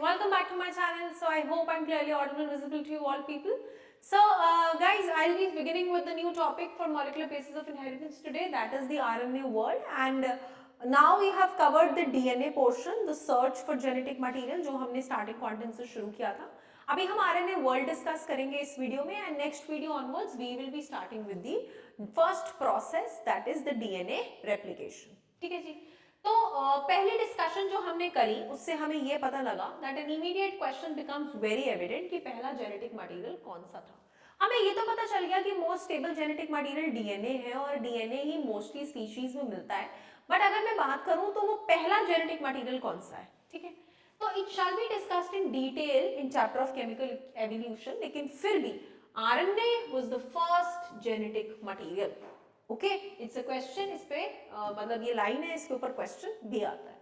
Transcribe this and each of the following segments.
welcome back to my channel. So I hope I'm clearly audible and visible to you all people. So guys, I'll be beginning with the new topic for molecular basis of inheritance today, that is the RNA world. And now we have covered the DNA portion, the search for genetic material, जो हमने starting content से शुरू किया था. अभी हम RNA world discuss करेंगे इस वीडियो में, and next video onwards we will be starting with the first process, that is the DNA replication. ठीक है जी. तो पहली डिस्कशन जो हमने करी उससे हमें ये पता लगा that an immediate question becomes very evident कि पहला जेनेटिक मटेरियल कौन सा था. हमें ये तो पता चल गया कि most stable genetic material DNA है और डीएनए ही मोस्टली स्पीशीज में मिलता है. बट अगर मैं बात करूं तो वो पहला जेनेटिक मटेरियल कौन सा है, ठीक है. तो it shall be discussed in detail in chapter of chemical evolution, लेकिन फिर भी RNA was the first genetic material. Okay, it's a question, इस पे मतलब ये लाइन है, इसके ऊपर क्वेश्चन भी आता है.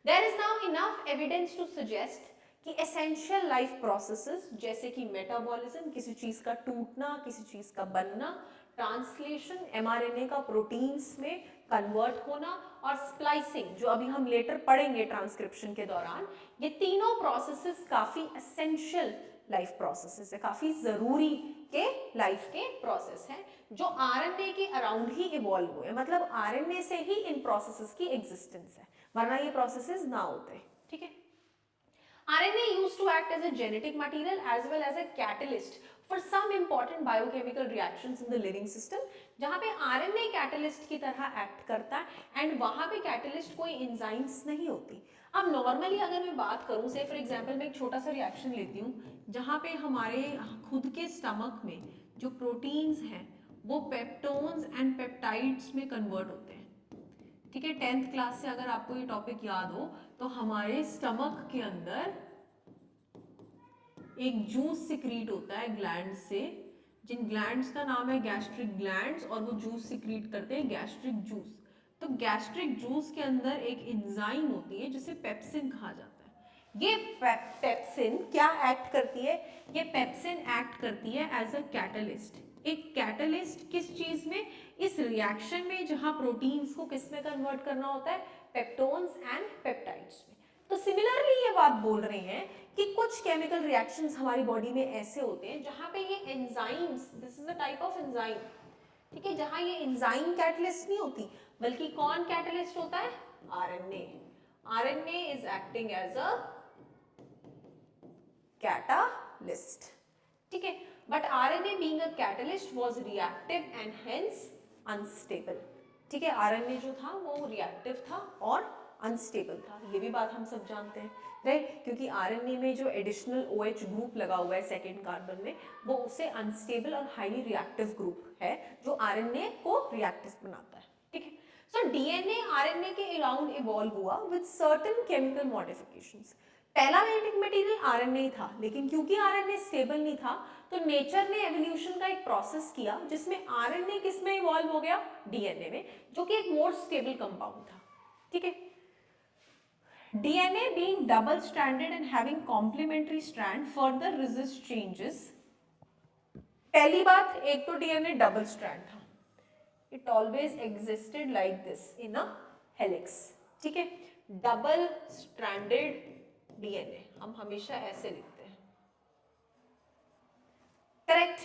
There is now enough evidence to suggest कि एसेंशियल लाइफ प्रोसेसेस जैसे कि मेटाबॉलिज्म, किसी चीज का टूटना, किसी चीज का बनना, ट्रांसलेशन, एमआरएनए का प्रोटीन्स में कन्वर्ट होना और स्प्लाइसिंग, जो अभी हम लेटर पढ़ेंगे ट्रांसक्रिप्शन के दौरान, ये तीनों प्रोसेसेस काफी एसेंशियल लाइफ प्रोसेसेस है, काफी जरूरी के लाइफ के प्रोसेस है जो आरएनए के अराउंड ही इवॉल्व हुए. मतलब आरएनए से ही इन प्रोसेसेस की एग्जिस्टेंस है, वरना ये प्रोसेसेस ना होते. ठीक है. RNA used to act as a genetic material as well as a catalyst for some important biochemical reactions in the living system, जहाँ पे RNA catalyst की तरह act करता है and वहाँ पे catalyst कोई enzymes नहीं होती. अब normally अगर मैं बात करूँ, say for example मैं एक छोटा सा reaction लेती हूँ जहाँ पे हमारे खुद के stomach में जो proteins हैं वो पेप्टोन्स एंड पेप्टाइड्स में कन्वर्ट होते हैं. ठीक है, 10th क्लास से अगर आपको ये टॉपिक याद हो तो हमारे स्टमक के अंदर एक जूस सिक्रीट होता है ग्लैंड से, जिन ग्लैंड्स का नाम है गैस्ट्रिक ग्लैंड्स, और वो जूस सिक्रीट करते हैं गैस्ट्रिक जूस. तो गैस्ट्रिक जूस के अंदर एक एंजाइम होती है जिसे पेप्सिन कहा जाता है. ये पेप्सिन क्या एक्ट करती है? ये पेप्सिन एक्ट करती है एज अ कैटलिस्ट. एक कैटलिस्ट किस चीज में? इस रिएक्शन में जहां प्रोटीन्स को किस में कन्वर्ट करना होता है? पेप्टोन्स एंड पेप्टाइड्स में. तो सिमिलरली ये बात बोल रहे हैं कि कुछ केमिकल रिएक्शंस हमारी बॉडी में ऐसे होते हैं जहां पे ये enzymes, this is a type of enzyme, ठीक है, जहां ये एंजाइम कैटलिस्ट नहीं होती बल्कि कौन कैटलिस्ट होता है? RNA. RNA is acting as a catalyst. ठीक है, but RNA being a catalyst was reactive and hence unstable. ठीक है, आरएनए जो था वो रिएक्टिव था और अनस्टेबल था. ये भी बात हम सब जानते हैं, राइट, क्योंकि आरएनए में जो एडिशनल OH ग्रुप लगा हुआ है सेकेंड कार्बन में, वो उसे अनस्टेबल और हाईली रिएक्टिव ग्रुप है जो आरएनए को रिएक्टिव बनाता है. ठीक है. सो डीएनए आरएनए के अराउंड इवॉल्व हुआ विद सर्टेन केमिकल मॉडिफिकेशंस. पहला जेनेटिक मटेरियल आरएनए ही था, लेकिन क्योंकि आरएनए स्टेबल नहीं था तो नेचर ने एवोल्यूशन का एक प्रोसेस किया जिसमें आरएनए किस में इवॉल्व हो गया? डीएनए में, जो कि एक मोर स्टेबल कंपाउंड था. ठीक है. DNA being double stranded and having complementary strand further resist changes. पहली बात, एक तो DNA डबल स्ट्रैंड था. It always existed like this in a helix. ठीक है, डबल स्ट्रैंडेड DNA हम हमेशा ऐसे लिखते हैं, correct.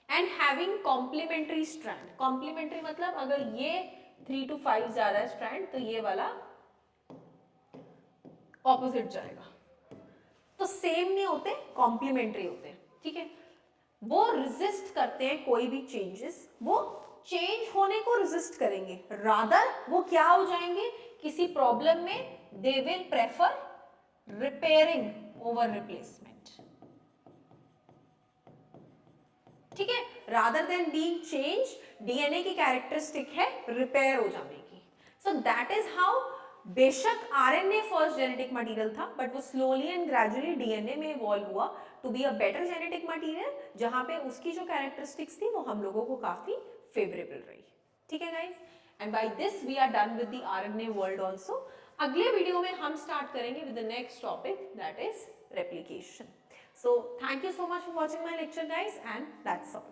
And having complementary strand. Complementary मतलब अगर ये 3 to 5 जा रहा है स्ट्रैंड तो ये वाला ऑपोजिट जाएगा. तो सेम नहीं होते, कॉम्प्लीमेंट्री होते हैं. ठीक है, वो रेजिस्ट करते हैं कोई भी चेंजेस, वो चेंज होने को रेजिस्ट करेंगे, रादर वो क्या हो जाएंगे? किसी प्रॉब्लम में they will prefer repairing over replacement. ठीक है, rather than being change, DNA की कैरेक्टरिस्टिक है रिपेयर हो जाने की. सो दैट इज हाउ, बेशक आरएनए फर्स्ट जेनेटिक मटेरियल था बट वो स्लोली एंड ग्रेजुअली डीएनए में इवॉल्व हुआ to be a better genetic material, जहां पे उसकी जो कैरेक्टरिस्टिक्स थी वो हम लोगों को काफी फेवरेबल रही. ठीक है guys, and by this we are done with the RNA world also. अगले वीडियो में हम स्टार्ट करेंगे with the next topic, that is replication. So thank you so much for watching my lecture guys, and that's all.